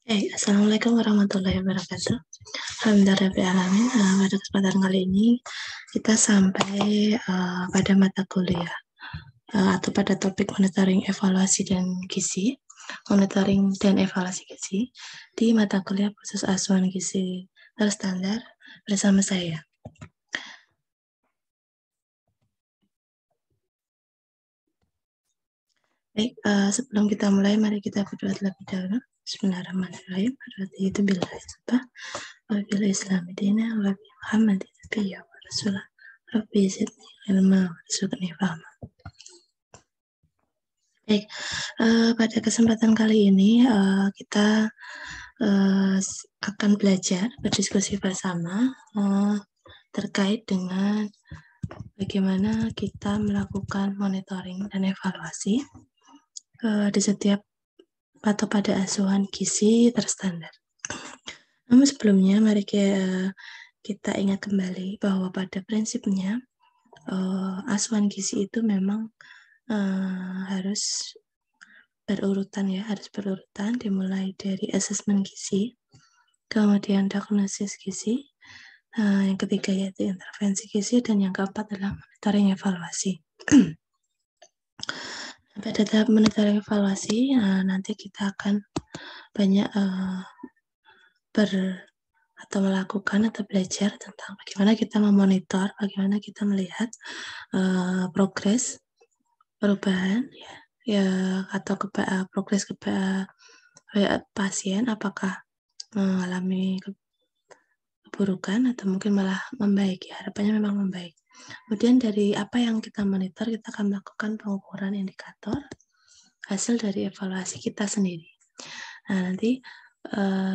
Assalamualaikum warahmatullahi wabarakatuh. Alhamdulillahirrahmanirrahim. Pada kesempatan kali ini kita sampai pada mata kuliah atau pada topik monitoring evaluasi dan gizi, monitoring dan evaluasi gizi di mata kuliah khusus asuhan gizi terstandar bersama saya. Baik, sebelum kita mulai, mari kita berdoa terlebih dahulu. Bismillahirrahmanirrahim. Itu bila isbah, wabil Islam dina, wabil Muhammad nabiyya wa rasulah. Rabbi zidni ilma warzuqni fahma. Baik, pada kesempatan kali ini kita akan belajar berdiskusi bersama terkait dengan bagaimana kita melakukan monitoring dan evaluasi di setiap atau pada asuhan gizi terstandar. Namun sebelumnya mari kita ingat kembali bahwa pada prinsipnya asuhan gizi itu memang harus berurutan dimulai dari asesmen gizi, kemudian diagnosis gizi, yang ketiga yaitu intervensi gizi, dan yang keempat adalah monitoring evaluasi. Pada tahap monitoring evaluasi nanti kita akan banyak melakukan atau belajar tentang bagaimana kita memonitor, bagaimana kita melihat progres perubahan atau progres pasien, apakah mengalami keburukan atau mungkin malah membaik. Harapannya memang membaik. Kemudian dari apa yang kita monitor, kita akan melakukan pengukuran indikator hasil dari evaluasi kita sendiri. Nah, nanti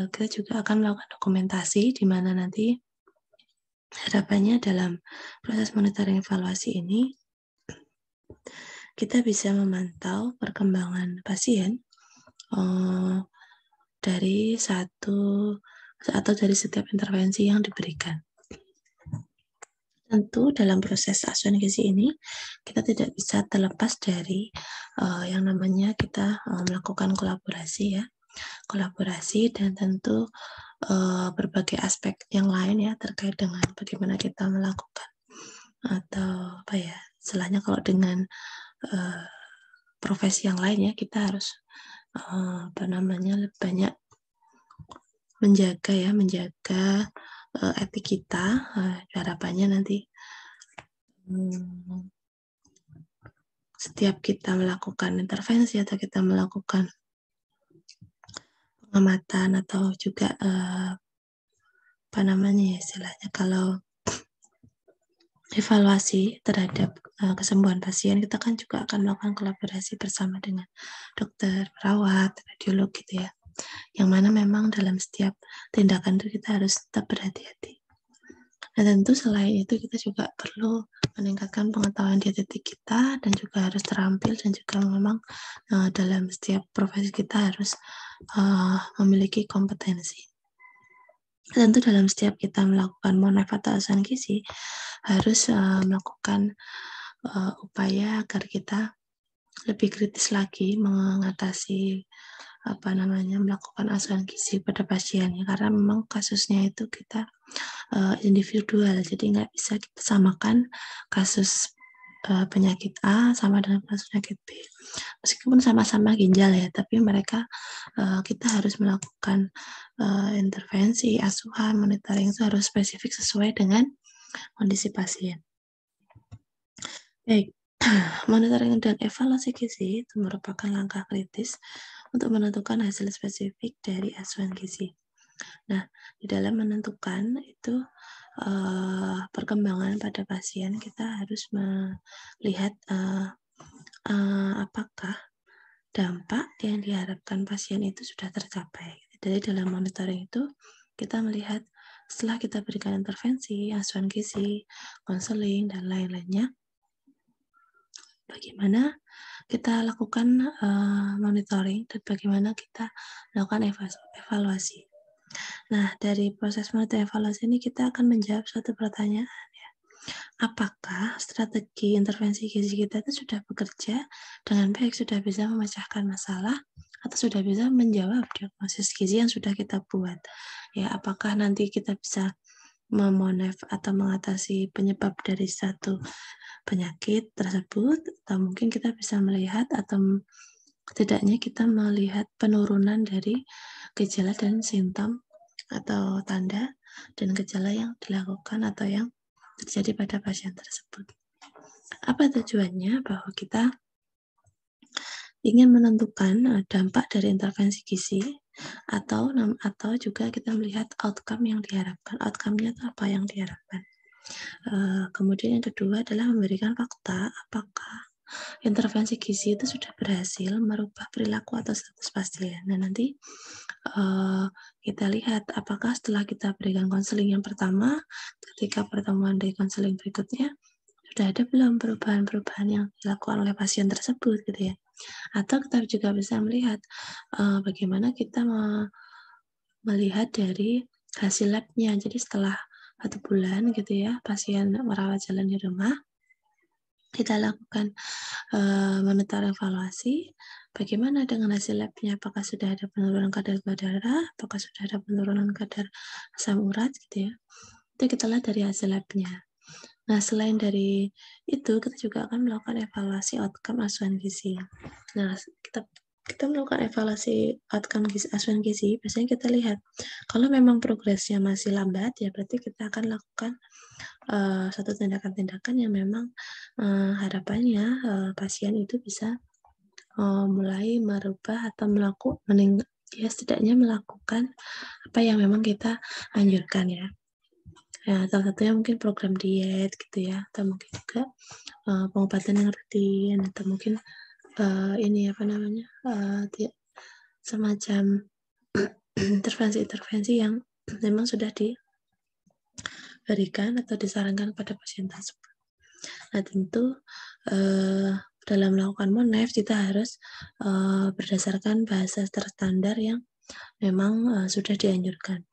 kita juga akan melakukan dokumentasi di mana nanti harapannya dalam proses monitoring evaluasi ini kita bisa memantau perkembangan pasien dari setiap intervensi yang diberikan. Tentu dalam proses asuhan gizi ini kita tidak bisa terlepas dari yang namanya kita melakukan kolaborasi dan tentu berbagai aspek yang lain terkait dengan bagaimana kita melakukan atau istilahnya kalau dengan profesi yang lain kita harus lebih banyak menjaga etik kita. Harapannya nanti setiap kita melakukan intervensi atau kita melakukan pengamatan atau juga istilahnya kalau evaluasi terhadap kesembuhan pasien, kita kan juga akan melakukan kolaborasi bersama dengan dokter, perawat, radiolog yang mana memang dalam setiap tindakan itu kita harus tetap berhati-hati. Nah, tentu selain itu kita juga perlu meningkatkan pengetahuan dietetik kita dan juga harus terampil, dan juga memang dalam setiap profesi kita harus memiliki kompetensi. Tentu dalam setiap kita melakukan monitoring atau asuhan gizi harus melakukan upaya agar kita lebih kritis lagi mengatasi melakukan asuhan gizi pada pasien, karena memang kasusnya itu kita individual, jadi nggak bisa kita samakan kasus penyakit A sama dengan kasus penyakit B. Meskipun sama-sama ginjal tapi mereka kita harus melakukan intervensi asuhan monitoring itu harus spesifik sesuai dengan kondisi pasien. Baik, monitoring dan evaluasi gizi itu merupakan langkah kritis untuk menentukan hasil spesifik dari asuhan gizi. Nah, di dalam menentukan itu perkembangan pada pasien, kita harus melihat apakah dampak yang diharapkan pasien itu sudah tercapai. Dari dalam monitoring itu, kita melihat setelah kita berikan intervensi, asuhan gizi, konseling, dan lain-lainnya, bagaimana kita lakukan monitoring dan bagaimana kita melakukan evaluasi. Nah, dari proses monitoring evaluasi ini kita akan menjawab suatu pertanyaan apakah strategi intervensi gizi kita itu sudah bekerja dengan baik, sudah bisa memecahkan masalah, atau sudah bisa menjawab diagnosis gizi yang sudah kita buat. Ya, apakah nanti kita bisa memonef atau mengatasi penyebab dari satu penyakit tersebut, atau mungkin kita bisa melihat atau setidaknya kita melihat penurunan dari gejala dan simptom atau tanda dan gejala yang dilakukan atau yang terjadi pada pasien tersebut. Apa tujuannya? Bahwa kita ingin menentukan dampak dari intervensi gizi atau juga kita melihat outcome yang diharapkan. Outcome-nya itu apa yang diharapkan. Kemudian yang kedua adalah memberikan fakta apakah intervensi gizi itu sudah berhasil merubah perilaku atau status pasien. Nah, nanti kita lihat apakah setelah kita berikan konseling yang pertama, ketika pertemuan dari konseling berikutnya, sudah ada belum perubahan-perubahan yang dilakukan oleh pasien tersebut gitu ya. Atau kita juga bisa melihat bagaimana kita melihat dari hasil labnya. Jadi setelah 1 bulan gitu ya, pasien merawat jalan di rumah, kita lakukan monitor evaluasi, bagaimana dengan hasil labnya, apakah sudah ada penurunan kadar gula darah, apakah sudah ada penurunan kadar asam urat gitu ya. Itu kita lihat dari hasil labnya. Nah, selain dari itu, kita juga akan melakukan evaluasi outcome asuhan gizi. Nah, kita melakukan evaluasi outcome asuhan gizi, biasanya kita lihat, kalau memang progresnya masih lambat, ya berarti kita akan lakukan satu tindakan-tindakan yang memang harapannya pasien itu bisa mulai merubah atau setidaknya melakukan apa yang memang kita anjurkan ya. Ya, salah satunya mungkin program diet gitu ya, atau mungkin juga pengobatan yang rutin, atau mungkin semacam intervensi-intervensi yang memang sudah diberikan atau disarankan pada pasien tersebut. Nah, tentu dalam melakukan monef kita harus berdasarkan bahasa terstandar yang memang sudah dianjurkan.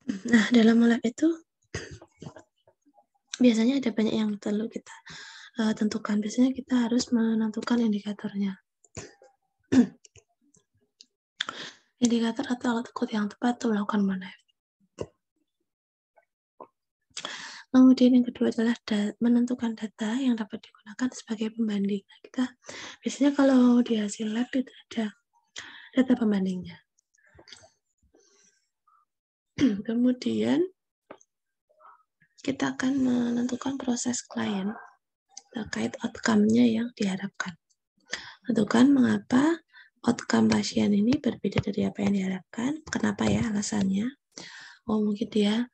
Nah, dalam monef itu biasanya ada banyak yang perlu kita tentukan. Biasanya kita harus menentukan indikatornya. Indikator atau alat ukur yang tepat untuk melakukan monef. Kemudian yang kedua adalah menentukan data yang dapat digunakan sebagai pembanding. Nah, kita biasanya kalau di hasil lab itu ada data pembandingnya. Kemudian kita akan menentukan proses klien terkait outcome-nya yang diharapkan. Tentukan mengapa outcome pasien ini berbeda dari apa yang diharapkan. Kenapa ya alasannya? Oh, mungkin dia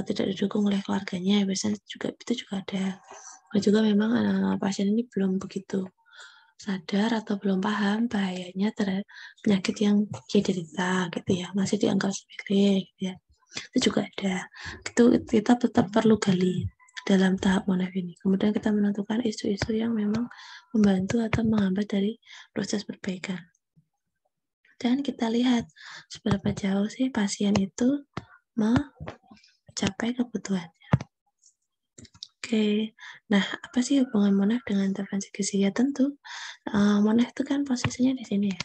tidak didukung oleh keluarganya. Biasanya itu juga ada. Dan juga memang pasien ini belum begitu sadar atau belum paham bahayanya terhadap penyakit yang dia derita gitu ya, masih dianggap sepele gitu ya. Itu juga ada. Itu kita tetap perlu gali dalam tahap monef ini. Kemudian kita menentukan isu-isu yang memang membantu atau menghambat dari proses perbaikan. Dan kita lihat seberapa jauh sih pasien itu mencapai kebutuhannya. Oke, nah apa sih hubungan monef dengan intervensi gizi? Ya tentu, monef itu kan posisinya di sini ya.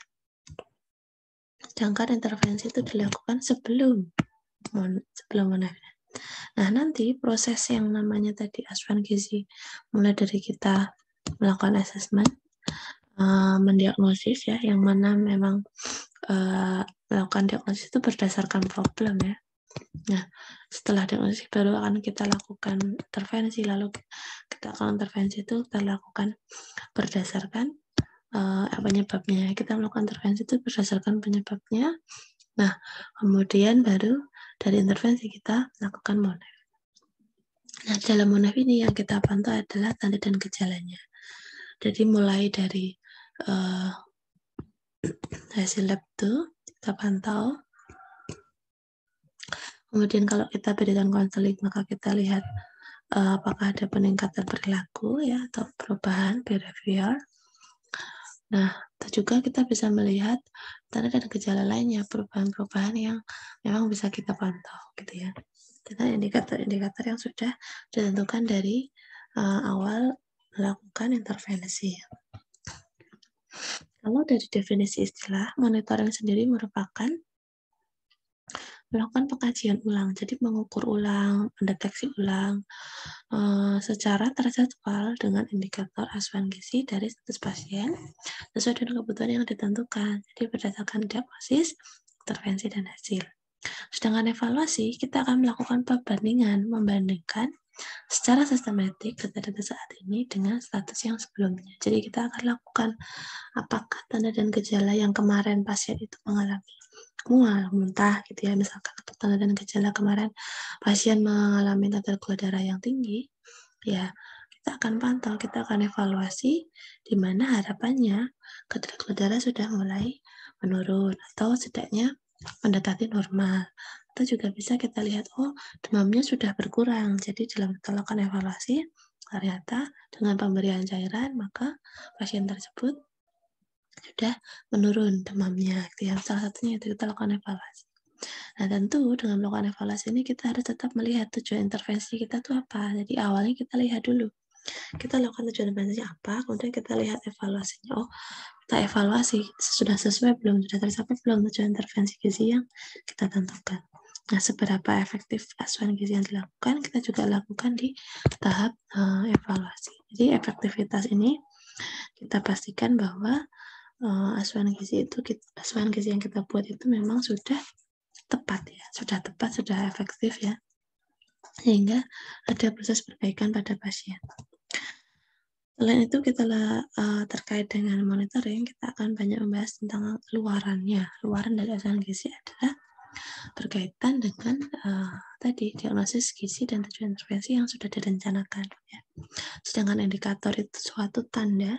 Sedangkan intervensi itu dilakukan sebelum monef. Nah, nanti proses yang namanya tadi asuhan gizi, mulai dari kita melakukan assessment, mendiagnosis ya, yang mana memang melakukan diagnosis itu berdasarkan problem ya. Nah, setelah diagnosis baru akan kita lakukan intervensi, lalu kita akan intervensi itu kita lakukan berdasarkan penyebabnya. Kita melakukan intervensi itu berdasarkan penyebabnya. Nah, kemudian baru dari intervensi kita lakukan monef. Nah, dalam monef ini yang kita pantau adalah tanda dan gejalanya. Jadi mulai dari hasil lab itu kita pantau. Kemudian kalau kita berikan konseling, maka kita lihat apakah ada peningkatan perilaku ya atau perubahan behavior. Nah, itu juga kita bisa melihat tanda dan gejala lainnya, perubahan-perubahan yang memang bisa kita pantau gitu ya. Kita indikator-indikator yang sudah ditentukan dari awal melakukan intervensi. Kalau dari definisi istilah, monitoring sendiri merupakan melakukan pengkajian ulang, jadi mengukur ulang, mendeteksi ulang secara terjadwal dengan indikator asupan gizi dari status pasien sesuai dengan kebutuhan yang ditentukan. Jadi berdasarkan diagnosis, intervensi, dan hasil. Sedangkan evaluasi, kita akan melakukan perbandingan, membandingkan secara sistematik data-data saat ini dengan status yang sebelumnya. Jadi kita akan lakukan apakah tanda dan gejala yang kemarin pasien itu mengalami mual, muntah gitu ya, misalkan tanda dan gejala kemarin pasien mengalami kadar gula darah yang tinggi, ya kita akan pantau, kita akan evaluasi di mana harapannya kadar gula darah sudah mulai menurun atau setidaknya mendekati normal. Atau juga bisa kita lihat, oh demamnya sudah berkurang, jadi dalam kita lakukan evaluasi, ternyata dengan pemberian cairan maka pasien tersebut sudah menurun demamnya, gitu ya. Salah satunya itu kita lakukan evaluasi. Nah, tentu dengan melakukan evaluasi ini kita harus tetap melihat tujuan intervensi kita tuh apa. Jadi awalnya kita lihat dulu. Kita lakukan tujuan intervensinya apa, kemudian kita lihat evaluasinya. Oh, kita evaluasi sudah sesuai belum, sudah tercapai belum tujuan intervensi gizi yang kita tentukan. Nah, seberapa efektif asupan gizi yang dilakukan, kita juga lakukan di tahap evaluasi. Jadi efektivitas ini kita pastikan bahwa asupan gizi yang kita buat itu memang sudah tepat ya, sudah efektif ya, sehingga ada proses perbaikan pada pasien. Selain itu kita terkait dengan monitoring, kita akan banyak membahas tentang luarannya. Luaran dari asupan gizi adalah berkaitan dengan tadi diagnosis gizi dan tujuan intervensi yang sudah direncanakan. Ya. Sedangkan indikator itu suatu tanda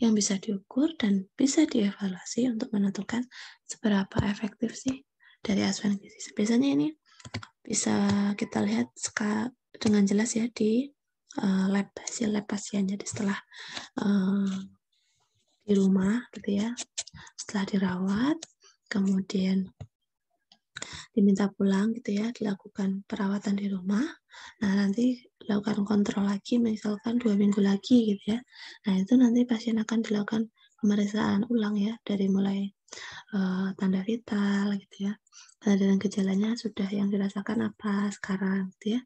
yang bisa diukur dan bisa dievaluasi untuk menentukan seberapa efektif sih dari asupan gizi. Biasanya ini bisa kita lihat dengan jelas ya di hasil lab pasien. Jadi setelah di rumah gitu ya, setelah dirawat, kemudian diminta pulang gitu ya, dilakukan perawatan di rumah. Nah, nanti dilakukan kontrol lagi, misalkan 2 minggu lagi gitu ya. Nah, itu nanti pasien akan dilakukan pemeriksaan ulang ya, dari mulai tanda vital gitu ya. Tanda dan gejalanya sudah yang dirasakan apa sekarang gitu ya.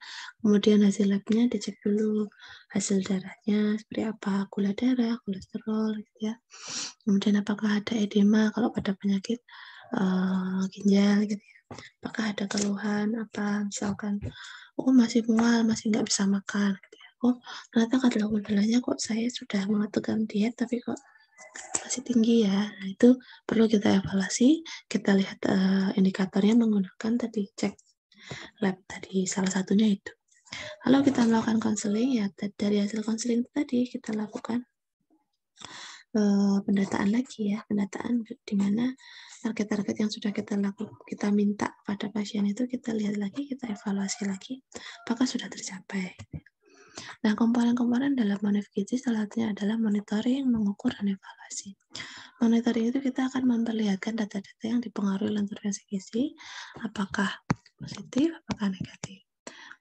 Kemudian hasil labnya dicek dulu, hasil darahnya seperti apa, gula darah, kolesterol gitu ya. Kemudian apakah ada edema kalau pada penyakit ginjal gitu ya. Apakah ada keluhan apa, misalkan oh masih mual, masih nggak bisa makan gitu ya. Oh ternyata kadar gula darahnya kok saya sudah mengaturkan diet tapi kok masih tinggi ya. Nah, itu perlu kita evaluasi, kita lihat indikatornya menggunakan tadi cek lab tadi, salah satunya itu. Lalu kita melakukan konseling ya, dari hasil konseling tadi kita lakukan pendataan lagi ya, pendataan di mana target-target yang sudah kita minta pada pasien itu kita lihat lagi, kita evaluasi lagi apakah sudah tercapai. Nah, komponen-komponen dalam monif gizi salah satunya adalah monitoring, mengukur, dan evaluasi. Monitoring itu kita akan memperlihatkan data-data yang dipengaruhi oleh intervensi gizi, apakah positif, apakah negatif.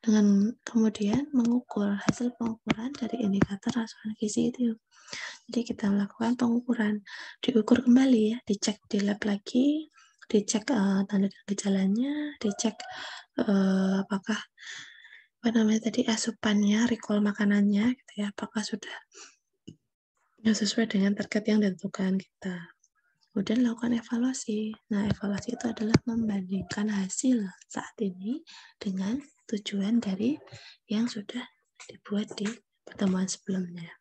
Dengan kemudian mengukur hasil pengukuran dari indikator asupan gizi itu. Jadi kita melakukan pengukuran, diukur kembali ya, dicek di lab lagi, dicek tanda dan gejalanya, dicek apakah tadi asupannya, recall makanannya gitu ya, apakah sudah sesuai dengan target yang ditentukan kita. Kemudian lakukan evaluasi. Nah, evaluasi itu adalah membandingkan hasil saat ini dengan tujuan dari yang sudah dibuat di pertemuan sebelumnya.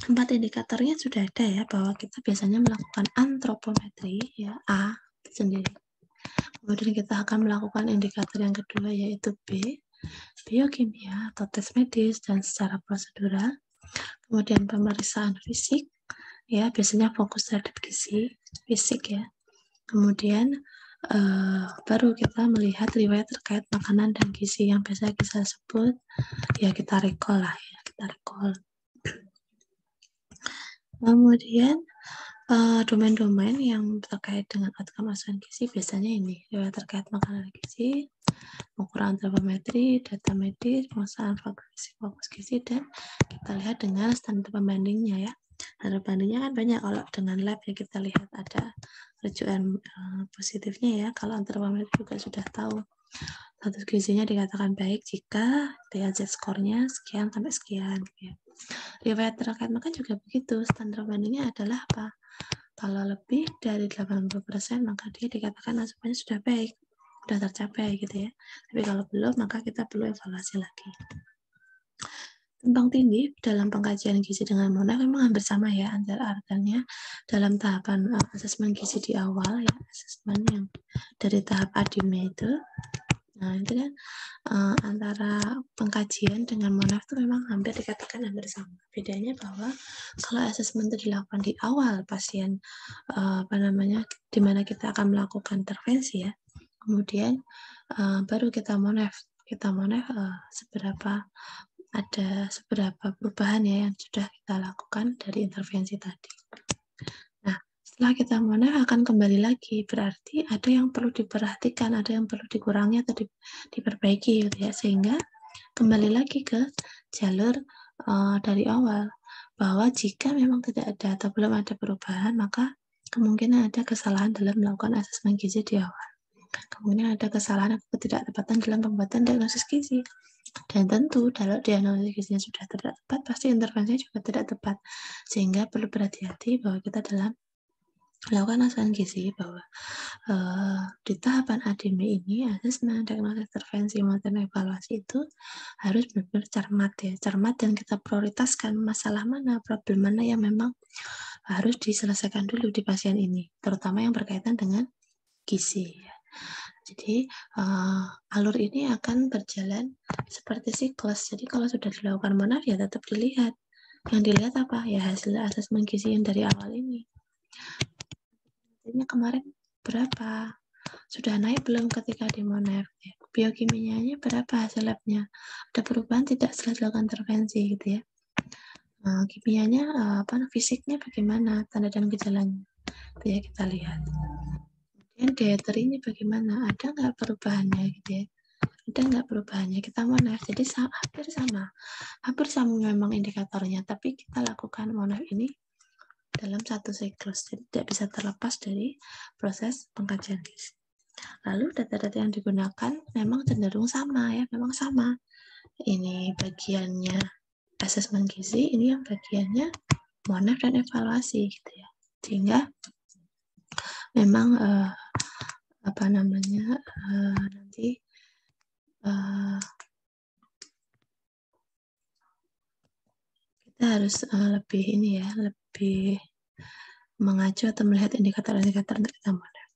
4 indikatornya sudah ada ya, bahwa kita biasanya melakukan antropometri ya, A sendiri. Kemudian kita akan melakukan indikator yang kedua yaitu B, biokimia atau tes medis dan secara prosedural. Kemudian pemeriksaan fisik ya, biasanya fokus terhadap gizi fisik ya. Kemudian baru kita melihat riwayat terkait makanan dan gizi yang biasa kita sebut ya, kita recall lah ya, kita recall. Kemudian domain-domain yang terkait dengan outcome asupan gizi biasanya ini riwayat terkait makanan dan gizi, pengukuran antropometri, data medis, pemeriksaan fokus gizi, dan kita lihat dengan standar pembandingnya ya. Standar bandingnya kan banyak. Kalau dengan lab ya kita lihat ada rujukan positifnya ya. Kalau antar pemerintah juga sudah tahu status gizinya dikatakan baik jika DHZ skornya sekian sampai sekian. Ya. Riwayat terkait makan juga begitu. Standar bandingnya adalah apa? Kalau lebih dari 80% maka dia dikatakan asupannya sudah baik, sudah tercapai gitu ya. Tapi kalau belum maka kita perlu evaluasi lagi. Tumpang tindih dalam pengkajian gizi dengan Monaf memang hampir sama ya antara artinya dalam tahapan asesmen gizi di awal ya, asesmen yang dari tahap ADIME itu. Nah, itu kan antara pengkajian dengan Monaf itu memang hampir dikatakan hampir sama. Bedanya bahwa kalau asesmen itu dilakukan di awal pasien di mana kita akan melakukan intervensi ya. Kemudian baru kita Monaf seberapa perubahan ya yang sudah kita lakukan dari intervensi tadi. Nah, setelah kita Monaf akan kembali lagi, berarti ada yang perlu diperhatikan, ada yang perlu dikurangi atau diperbaiki gitu ya, sehingga kembali lagi ke jalur dari awal, bahwa jika memang tidak ada atau belum ada perubahan, maka kemungkinan ada kesalahan dalam melakukan asesmen gizi di awal. Kemudian ada kesalahan atau ketidaktepatan dalam pembuatan diagnosis gizi. Dan tentu kalau diagnosis gizinya sudah tidak tepat, pasti intervensinya juga tidak tepat. Sehingga perlu berhati-hati bahwa kita dalam melakukan asesmen gizi bahwa di tahapan ADME ini asesmen, diagnosis, intervensi, maupun evaluasi itu harus benar-benar cermat ya, cermat dan kita prioritaskan masalah mana, problem mana yang memang harus diselesaikan dulu di pasien ini, terutama yang berkaitan dengan gizi. Jadi alur ini akan berjalan seperti siklus. Jadi kalau sudah dilakukan Monaf ya tetap dilihat. Yang dilihat apa? Ya hasil asesmen gizi yang dari awal ini. Hasilnya kemarin berapa? Sudah naik belum ketika di Monaf? Biokimianya berapa hasil labnya? Ada perubahan tidak setelah dilakukan intervensi gitu ya? Kimianya fisiknya bagaimana? Tanda dan gejalanya? Itu ya kita lihat. Kemudian dietary-nya bagaimana? Ada nggak perubahannya gitu ya? Ada nggak perubahannya? Kita Monaf, jadi hampir sama memang indikatornya, tapi kita lakukan Monaf ini dalam satu siklus, jadi tidak bisa terlepas dari proses pengkajian gizi. Lalu data-data yang digunakan memang cenderung sama ya, memang sama. Ini bagiannya asesmen gizi, ini yang bagiannya Monaf dan evaluasi gitu ya. Sehingga memang nanti kita harus lebih mengacu atau melihat indikator-indikator untuk kita Monaf.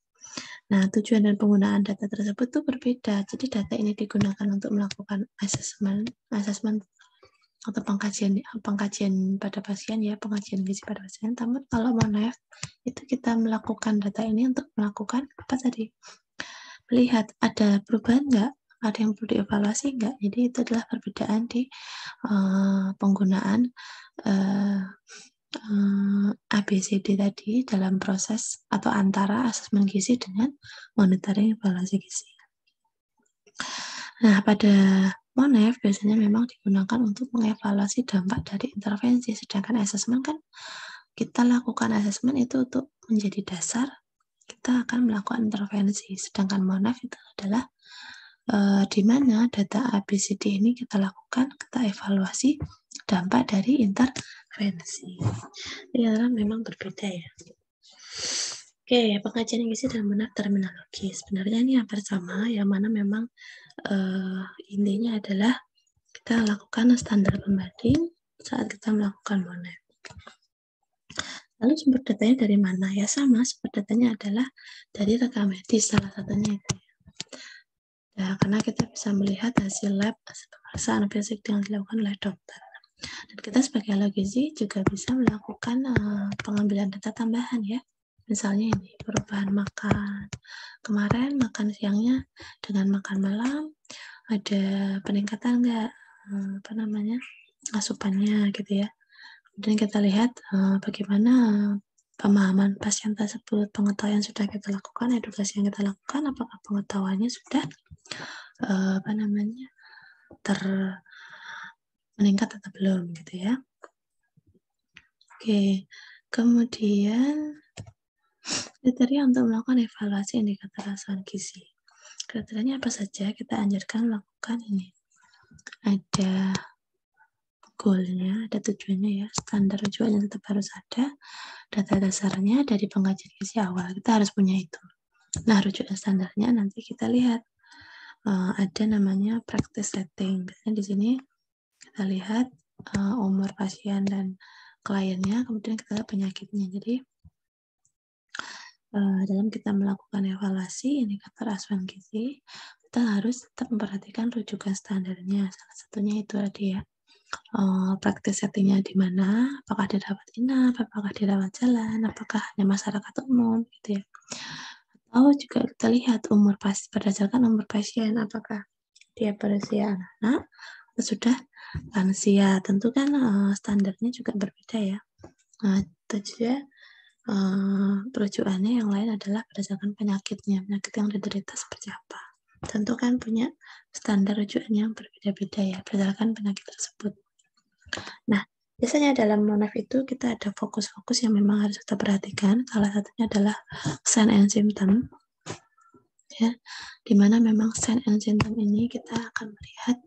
Nah, tujuan dan penggunaan data tersebut tuh berbeda. Jadi data ini digunakan untuk melakukan asesmen atau pengkajian pada pasien ya, pengkajian gizi pada pasien. Namun kalau Monaf itu kita melakukan data ini untuk melakukan apa tadi? Melihat ada perubahan nggak, ada yang perlu dievaluasi nggak. Jadi itu adalah perbedaan di penggunaan ABCD tadi dalam proses atau antara asesmen gizi dengan monitoring evaluasi gizi. Nah, pada Monaf biasanya memang digunakan untuk mengevaluasi dampak dari intervensi, sedangkan asesmen kan kita lakukan asesmen itu untuk menjadi dasar kita akan melakukan intervensi, sedangkan Monaf itu adalah di mana data ABCD ini kita lakukan, kita evaluasi dampak dari intervensi. Ini memang berbeda ya. Oke, pengkajian gizi dan Monaf terminologi. Sebenarnya ini hampir sama, yang mana memang intinya adalah kita lakukan standar pembanding saat kita melakukan Monaf. Lalu sumber datanya dari mana? Ya sama, sumber datanya adalah dari rekam medis salah satunya itu. Ya, karena kita bisa melihat hasil lab, hasil pemeriksaan fisik yang dilakukan oleh dokter. Dan kita sebagai ahli gizi juga bisa melakukan pengambilan data tambahan ya. Misalnya ini, perubahan makan. Kemarin makan siangnya dengan makan malam, ada peningkatan nggak asupannya gitu ya. Dan kita lihat bagaimana pemahaman pasien tersebut, pengetahuan sudah kita lakukan, edukasi yang kita lakukan, apakah pengetahuannya sudah meningkat atau belum gitu ya. Oke, kemudian kriteria untuk melakukan evaluasi indikator asupan gizi. Kriterianya apa saja? Kita anjurkan melakukan ini. Ada goalnya, ada tujuannya ya, standar tujuannya tetap harus ada, data dasarnya dari pengkajian gizi awal, kita harus punya itu. Nah, rujukan standarnya nanti kita lihat, ada namanya practice setting. Biasanya di sini kita lihat umur pasien dan kliennya, kemudian kita lihat penyakitnya. Jadi, dalam kita melakukan evaluasi indikator asupan gizi, kita harus tetap memperhatikan rujukan standarnya. Salah satunya itu tadi ya. Praktis settingnya di mana, apakah dirawat inap, apakah dirawat jalan, apakah hanya masyarakat umum, gitu ya. Atau juga kita lihat berdasarkan umur pasien, apakah dia berusia anak atau sudah lansia. Tentu kan standarnya juga berbeda ya. Nah, itu juga perujukannya yang lain adalah berdasarkan penyakitnya, penyakit yang diderita seperti apa. Tentu kan punya standar rujukan yang berbeda-beda ya, berdasarkan penyakit tersebut. Nah, biasanya dalam Monaf itu kita ada fokus-fokus yang memang harus kita perhatikan. Salah satunya adalah sign and symptom. Ya, dimana memang sign and symptom ini kita akan melihat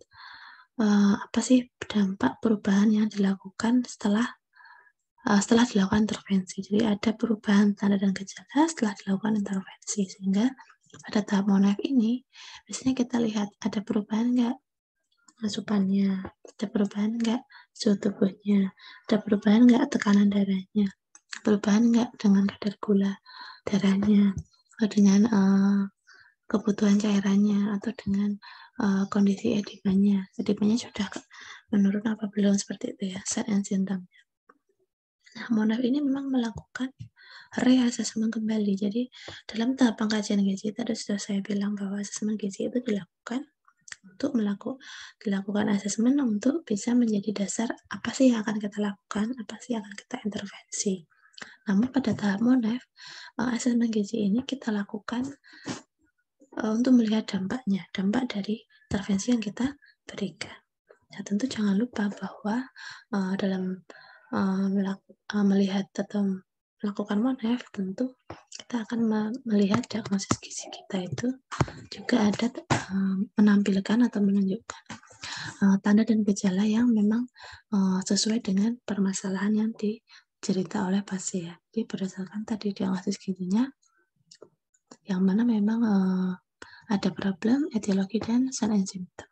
apa sih dampak perubahan yang dilakukan setelah dilakukan intervensi. Jadi ada perubahan tanda dan gejala setelah dilakukan intervensi. Sehingga pada tahap Monaf ini, biasanya kita lihat ada perubahan nggak asupannya, ada perubahan nggak suhu tubuhnya, ada perubahan nggak tekanan darahnya, perubahan nggak dengan kadar gula darahnya, atau dengan kebutuhan cairannya, atau dengan kondisi edemanya. Edemanya sudah menurun apa belum, seperti itu ya, sign and symptom. Nah, Monaf ini memang melakukan reasesmen kembali. Jadi dalam tahap pengkajian gizi tadi sudah saya bilang bahwa asesmen gizi itu dilakukan untuk dilakukan asesmen untuk bisa menjadi dasar apa sih yang akan kita lakukan, apa sih yang akan kita intervensi. Namun pada tahap Monaf, asesmen gizi ini kita lakukan untuk melihat dampaknya, dampak dari intervensi yang kita berikan. Nah, tentu jangan lupa bahwa dalam melihat atau melakukan Monaf, tentu kita akan melihat diagnosis gizi kita itu juga ada menampilkan atau menunjukkan tanda dan gejala yang memang sesuai dengan permasalahan yang dicerita oleh pasien. Jadi berdasarkan tadi diagnosis gizinya, yang mana memang ada problem, etiologi, dan sign and symptom.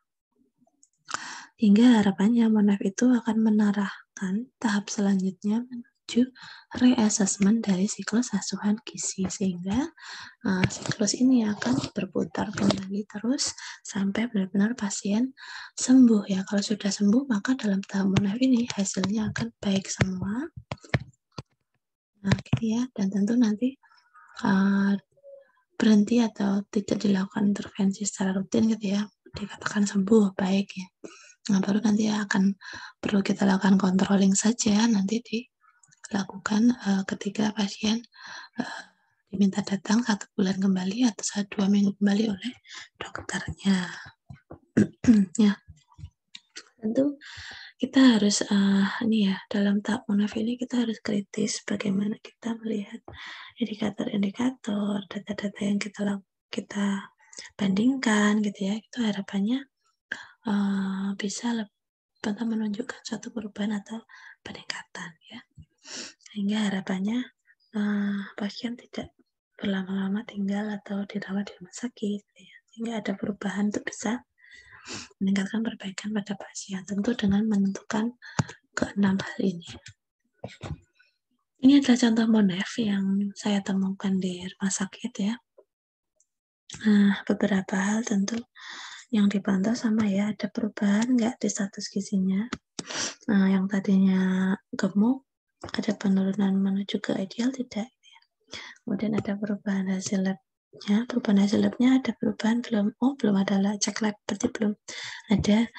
Hingga harapannya Monaf itu akan menarahkan tahap selanjutnya menuju reassessment dari siklus asuhan gizi, sehingga siklus ini akan berputar kembali terus sampai benar-benar pasien sembuh ya. Kalau sudah sembuh, maka dalam tahap Monaf ini hasilnya akan baik semua. Nah, gitu ya. Dan tentu nanti berhenti atau tidak dilakukan intervensi secara rutin gitu ya, dikatakan sembuh baik ya. Nah, baru nanti akan perlu kita lakukan controlling saja, nanti dilakukan ketika pasien diminta datang 1 bulan kembali atau 2 minggu kembali oleh dokternya. Ya, tentu kita harus ini ya, dalam tahap Monaf ini kita harus kritis bagaimana kita melihat indikator-indikator, data-data yang kita bandingkan gitu ya. Itu harapannya bisa menunjukkan suatu perubahan atau peningkatan ya. Sehingga harapannya pasien tidak berlama-lama tinggal atau dirawat di rumah sakit ya. Sehingga ada perubahan untuk bisa meningkatkan perbaikan pada pasien, tentu dengan menentukan ke-6 hal ini. Ini adalah contoh Monaf yang saya temukan di rumah sakit ya. Beberapa hal tentu yang dipantau sama ya, ada perubahan nggak di status gizinya. Yang tadinya gemuk, ada penurunan menuju ke ideal tidak. Kemudian ada perubahan hasil labnya, ada perubahan belum ada cek lab, berarti belum ada,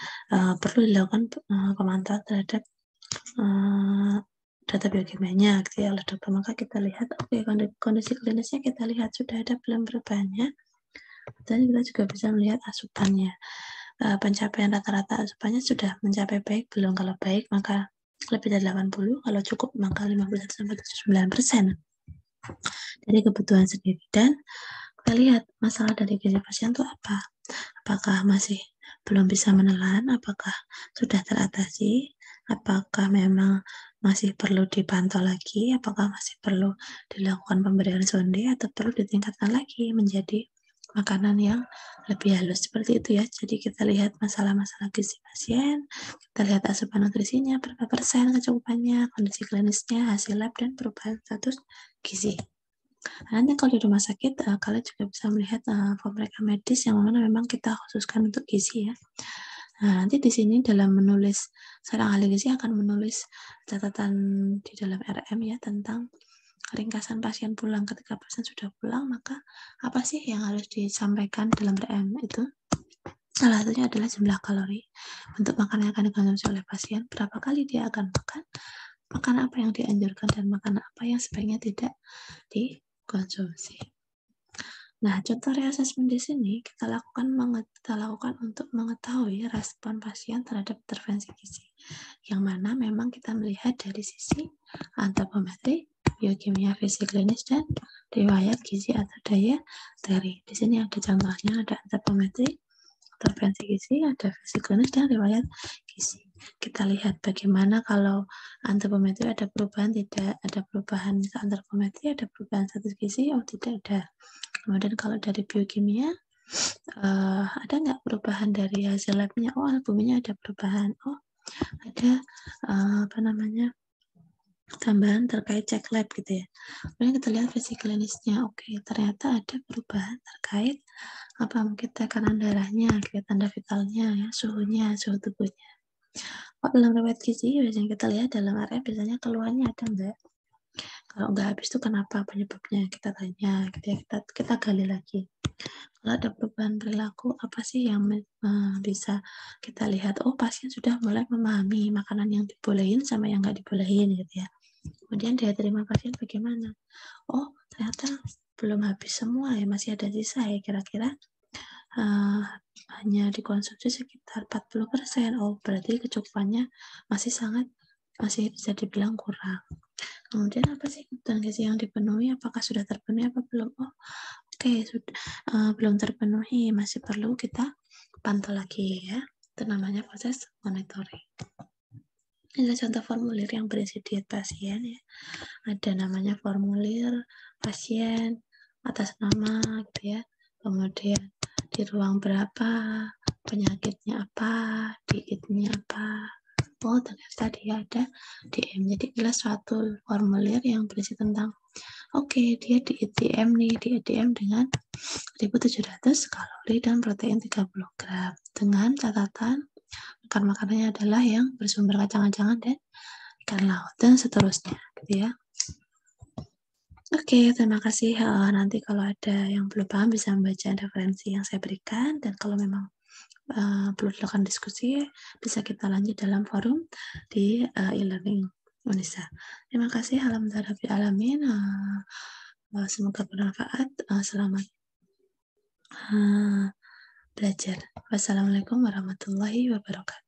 perlu dilakukan pemantauan terhadap data biokimia gitu ya oleh dokter. Maka kita lihat kondisi klinisnya, kita lihat sudah ada belum perubahannya. Dan kita juga bisa melihat asupannya, pencapaian rata-rata asupannya sudah mencapai baik belum. Kalau baik, maka lebih dari 80, kalau cukup maka 51-79% dari kebutuhan sendiri. Dan kita lihat masalah dari gizi pasien itu apa? Apakah masih belum bisa menelan? Apakah sudah teratasi? Apakah memang masih perlu dipantau lagi? Apakah masih perlu dilakukan pemberian sonde atau perlu ditingkatkan lagi menjadi makanan yang lebih halus seperti itu ya. Jadi kita lihat masalah-masalah gizi pasien, kita lihat asupan nutrisinya, berapa persen kecukupannya, kondisi klinisnya, hasil lab, dan perubahan status gizi. Nanti kalau di rumah sakit, kalian juga bisa melihat form rekam medis yang mana memang kita khususkan untuk gizi ya. Nah, nanti di sini dalam menulis, seorang ahli gizi akan menulis catatan di dalam RM ya tentang ringkasan pasien pulang. Ketika pasien sudah pulang, maka apa sih yang harus disampaikan dalam RM itu? Salah satunya adalah jumlah kalori untuk makanan yang akan dikonsumsi oleh pasien, berapa kali dia akan makan, makan apa yang dianjurkan, dan makan apa yang sebaiknya tidak dikonsumsi. Nah, contoh reassessment di sini kita lakukan untuk mengetahui respon pasien terhadap intervensi gizi, yang mana memang kita melihat dari sisi antropometri, biokimia, fisik klinis, dan riwayat gizi atau dietary. Di sini ada contohnya, ada antropometri, intervensi gizi, ada fisik klinis, dan riwayat gizi. Kita lihat bagaimana kalau antropometri ada perubahan, tidak ada perubahan. Antropometri ada perubahan status gizi, oh tidak ada. Kemudian kalau dari biokimia, ada nggak perubahan dari hasil labnya? Oh, albuminnya ada perubahan. Oh, ada tambahan terkait cek lab gitu ya. Kemudian kita lihat fisik klinisnya. Oke, ternyata ada perubahan terkait mungkin tekanan darahnya, tanda vitalnya, ya, suhunya, suhu tubuhnya. Dalam riwayat gizi biasanya kita lihat dalam area biasanya keluhannya ada enggak? Kalau enggak habis itu kenapa penyebabnya? Kita tanya, kita gali lagi. Kalau ada perubahan perilaku, apa sih yang bisa kita lihat? Oh, pasien sudah mulai memahami makanan yang dibolehin sama yang nggak dibolehin gitu ya. Kemudian daya terima pasien bagaimana? Oh, ternyata belum habis semua ya, masih ada sisa ya, kira-kira hanya dikonsumsi sekitar 40%. Oh, berarti kecukupannya masih bisa dibilang kurang. Kemudian apa sih kebutuhan gizi yang dipenuhi? Apakah sudah terpenuhi apa belum? Oh, oke, sudah belum terpenuhi, masih perlu kita pantau lagi ya. Itu namanya proses monitoring. Ini adalah contoh formulir yang berisi diet pasien ya. Ada namanya formulir pasien, atas nama gitu ya. Kemudian di ruang berapa, penyakitnya apa, dietnya apa. Oh, ternyata dia ada DM. Jadi adalah suatu formulir yang berisi tentang dia di DM nih, di DM dengan 1.700 kalori dan protein 30 gram. Dengan catatan makanannya adalah yang bersumber kacang-kacangan dan ikan laut dan seterusnya, gitu ya. Terima kasih. Nanti kalau ada yang belum paham bisa membaca referensi yang saya berikan, dan kalau memang perlu dilakukan diskusi bisa kita lanjut dalam forum di e-learning Unisa. Terima kasih. Alhamdulillah alamin. Semoga bermanfaat. Selamat belajar. Wassalamualaikum warahmatullahi wabarakatuh.